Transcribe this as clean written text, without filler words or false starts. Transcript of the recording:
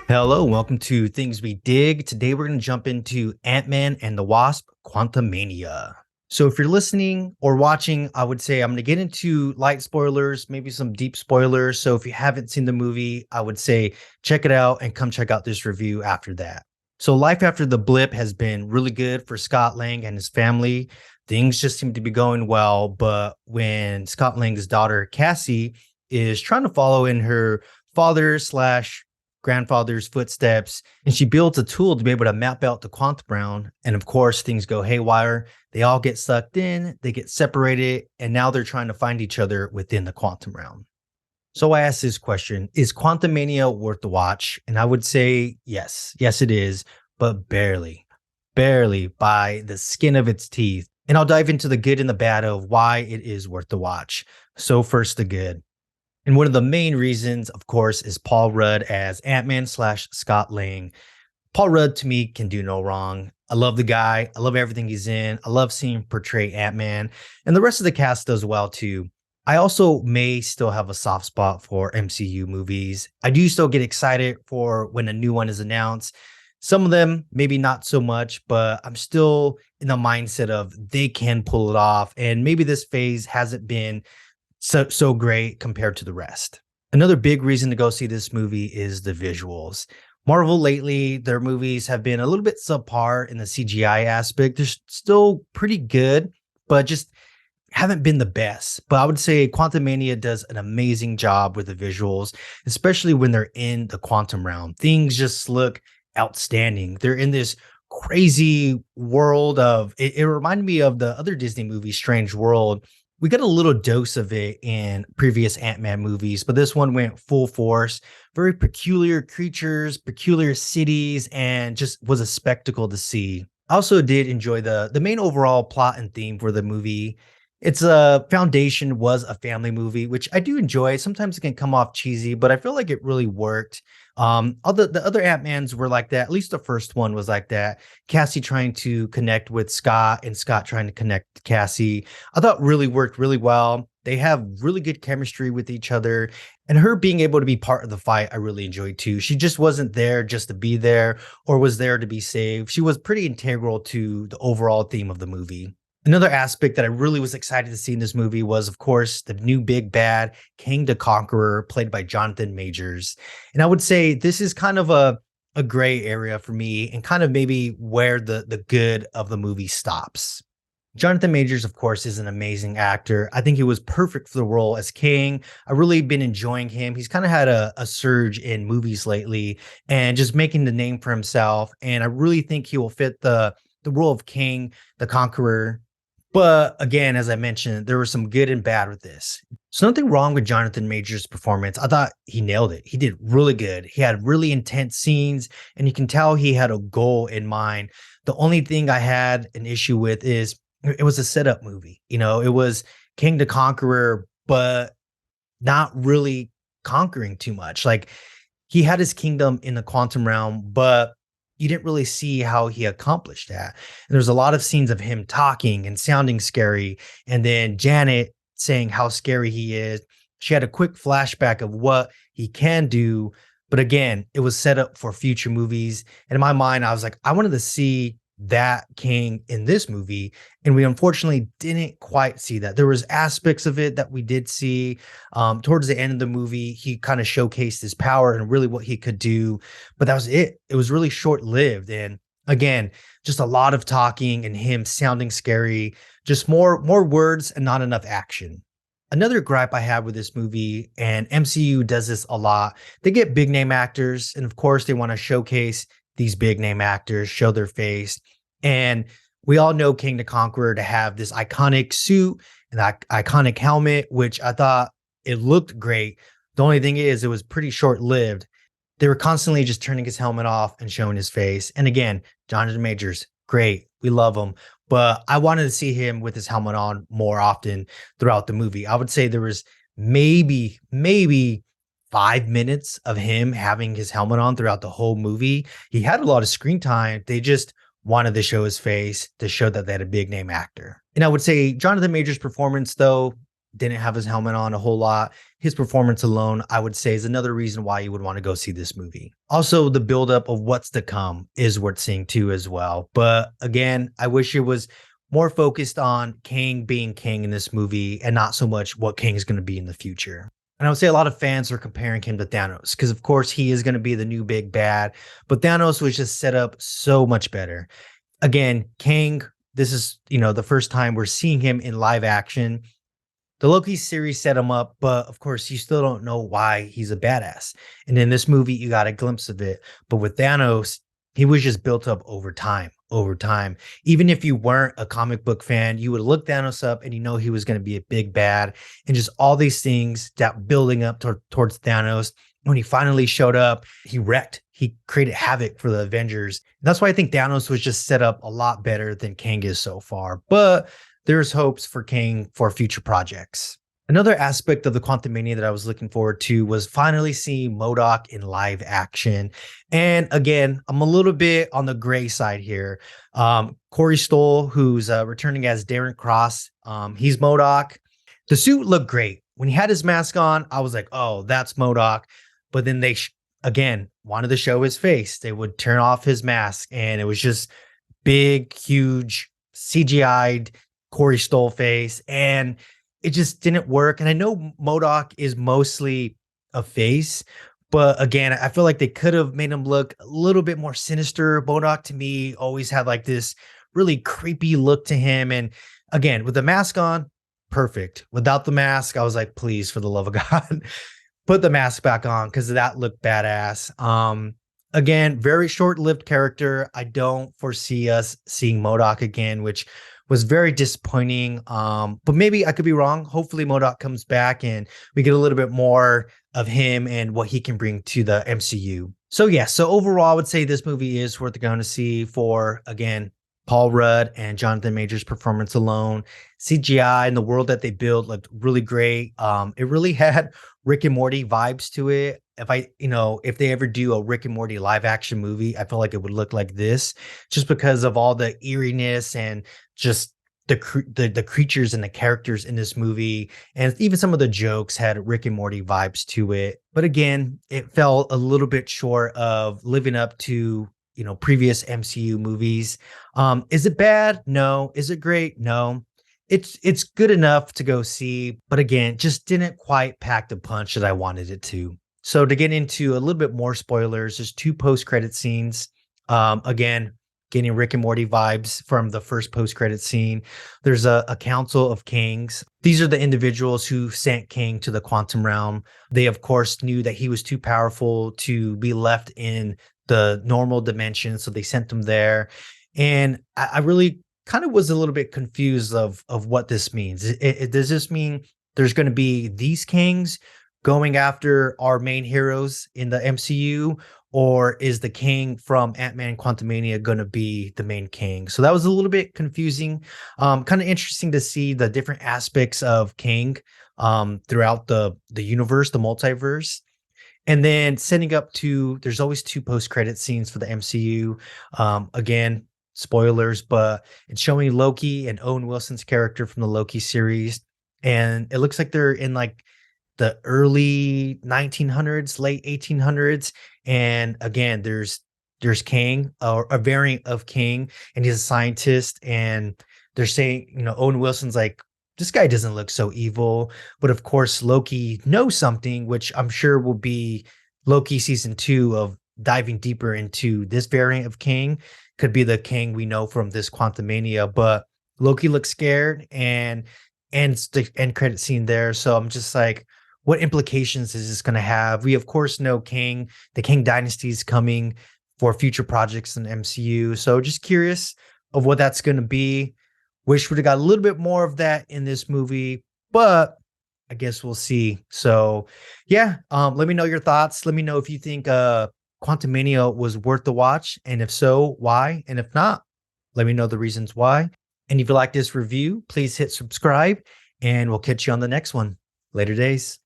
Hello, welcome to Things We Dig. Today we're going to jump into Ant-Man and the Wasp: Quantumania. So if you're listening or watching, I would say I'm going to get into light spoilers, maybe some deep spoilers. So if you haven't seen the movie, I would say check it out and come check out this review after that. So life after the blip has been really good for Scott Lang and his family. Things just seem to be going well, but when Scott Lang's daughter Cassie is trying to follow in her father slash grandfather's footsteps, and she builds a tool to be able to map out the quantum realm. And of course, things go haywire. They all get sucked in, they get separated, and now they're trying to find each other within the quantum realm. So I asked this question: is Quantumania worth the watch? And I would say yes. Yes, it is, but barely by the skin of its teeth. And I'll dive into the good and the bad of why it is worth the watch. So, first, the good. And one of the main reasons, of course, is Paul Rudd as Ant-Man slash Scott Lang. Paul Rudd to me can do no wrong. I love the guy. I love everything he's in. I love seeing him portray Ant-Man. And the rest of the cast does well too. I also may still have a soft spot for MCU movies. I do still get excited for when a new one is announced. Some of them, maybe not so much, but I'm still in the mindset of they can pull it off. And maybe this phase hasn't been so great compared to the rest. Another big reason to go see this movie is the visuals. Marvel lately, their movies have been a little bit subpar in the CGI aspect. They're still pretty good, but just haven't been the best. But I would say Quantumania does an amazing job with the visuals, especially when they're in the quantum realm. Things just look outstanding. They're in this crazy world of it reminded me of the other Disney movie, Strange World. We got a little dose of it in previous Ant-Man movies, but this one went full force. Very peculiar creatures, peculiar cities, and just was a spectacle to see. I also did enjoy the main overall plot and theme for the movie. Its foundation was a family movie, which I do enjoy. Sometimes it can come off cheesy, but I feel like it really worked. All the other Ant-Mans were like that. At least the first one was like that. Cassie trying to connect with Scott and Scott trying to connect to Cassie. I thought really worked really well. They have really good chemistry with each other. And her being able to be part of the fight, I really enjoyed too. She just wasn't there just to be there or was there to be saved. She was pretty integral to the overall theme of the movie. Another aspect that I really was excited to see in this movie was, of course, the new big bad, King the Conqueror, played by Jonathan Majors. And I would say this is kind of a gray area for me and kind of maybe where the good of the movie stops. Jonathan Majors, of course, is an amazing actor. I think he was perfect for the role as King. I've really been enjoying him. He's kind of had a surge in movies lately and just making the name for himself. And I really think he will fit the role of King the Conqueror. But again, as I mentioned, there was some good and bad with this. So nothing wrong with Jonathan Majors' performance. I thought he nailed it. He did really good. He had really intense scenes, and you can tell he had a goal in mind. The only thing I had an issue with is it was a setup movie. You know, it was King the Conqueror, but not really conquering too much. Like he had his kingdom in the quantum realm, but you didn't really see how he accomplished that. And there's a lot of scenes of him talking and sounding scary. And then Janet saying how scary he is. She had a quick flashback of what he can do. But again, it was set up for future movies. And in my mind, I was like, I wanted to see that King in this movie, and we unfortunately didn't quite see that. There was aspects of it that we did see. Towards the end of the movie, he kind of showcased his power and really what he could do, but that was it. It was really short-lived, and again, just a lot of talking and him sounding scary, just more words and not enough action. Another gripe I have with this movie, and MCU does this a lot, they get big name actors, and of course they want to showcase these big name actors, show their face. And we all know King the Conqueror to have this iconic suit and that iconic helmet, which I thought it looked great. The only thing is it was pretty short lived. They were constantly just turning his helmet off and showing his face. And again, Jonathan Majors, great. We love him. But I wanted to see him with his helmet on more often throughout the movie. I would say there was maybe 5 minutes of him having his helmet on throughout the whole movie. He had a lot of screen time. They just wanted to show his face to show that they had a big name actor. And I would say Jonathan Majors' performance, though, didn't have his helmet on a whole lot. His performance alone, I would say, is another reason why you would want to go see this movie. Also, the buildup of what's to come is worth seeing too, as well. But again, I wish it was more focused on Kang being Kang in this movie and not so much what Kang is going to be in the future. And I would say a lot of fans are comparing him to Thanos because, of course, he is going to be the new big bad, but Thanos was just set up so much better. Again, Kang, this is, the first time we're seeing him in live action. The Loki series set him up, but of course, you still don't know why he's a badass. And in this movie, you got a glimpse of it. But with Thanos, he was just built up over time. Over time, even if you weren't a comic book fan, you would look Thanos up and he was going to be a big bad, and just all these things that building up towards Thanos. When he finally showed up, he wrecked. He created havoc for the Avengers. That's why I think Thanos was just set up a lot better than Kang is so far. But there's hopes for Kang for future projects. Another aspect of the Quantumania that I was looking forward to was finally seeing MODOK in live action. And again, I'm a little bit on the gray side here. Corey Stoll, who's returning as Darren Cross, he's MODOK. The suit looked great. When he had his mask on, I was like, oh, that's MODOK. But then they, again, wanted to show his face. They would turn off his mask, and it was just big, huge, CGI'd Corey Stoll face. And it just didn't work. And I know MODOK is mostly a face, but again, I feel like they could have made him look a little bit more sinister. MODOK to me always had like this really creepy look to him. And again, with the mask on, perfect. Without the mask, I was like, please, for the love of God, put the mask back on because that looked badass. Again, very short-lived character. I don't foresee us seeing MODOK again, which was very disappointing. But maybe I could be wrong. Hopefully MODOK comes back and we get a little bit more of him and what he can bring to the MCU. So yeah, so overall, I would say this movie is worth going to see for, again, Paul Rudd and Jonathan Majors' performance alone. CGI and the world that they built looked really great. It really had Rick and Morty vibes to it. If they ever do a Rick and Morty live action movie, I feel like it would look like this, just because of all the eeriness and just the creatures and the characters in this movie. And even some of the jokes had Rick and Morty vibes to it. But again, it fell a little bit short of living up to, previous MCU movies. Is it bad? No. Is it great? No. It's good enough to go see, but again, just didn't quite pack the punch that I wanted it to. So to get into a little bit more spoilers, there's 2 post-credit scenes. Again, getting Rick and Morty vibes from the first post-credit scene. There's a council of Kangs. These are the individuals who sent Kang to the quantum realm. They, of course, knew that he was too powerful to be left in the normal dimension, so they sent him there. And I really kind of was a little bit confused of what this means. Does this mean there's going to be these Kangs going after our main heroes in the MCU, or is the Kang from Ant-Man Quantumania going to be the main Kang? So that was a little bit confusing. Kind of interesting to see the different aspects of Kang throughout the universe, the multiverse. And then setting up to, there's always 2 post-credit scenes for the MCU. Again, spoilers, but it's showing Loki and Owen Wilson's character from the Loki series. And it looks like they're in like the early 1900s, late 1800s. And again, there's Kang, or a variant of Kang, and he's a scientist. And they're saying, Owen Wilson's like, this guy doesn't look so evil. But of course, Loki knows something, which I'm sure will be Loki season 2 of diving deeper into this variant of Kang. Could be the Kang we know from this Quantumania, but Loki looks scared, and the end credit scene there. So I'm just like, what implications is this going to have? We, of course, know the Kang dynasty is coming for future projects in the MCU. So just curious of what that's going to be. Wish we'd have got a little bit more of that in this movie, but I guess we'll see. So yeah, let me know your thoughts. Let me know if you think Quantumania was worth the watch, and if so, why? And if not, let me know the reasons why. And if you like this review, please hit subscribe, and we'll catch you on the next one. Later days.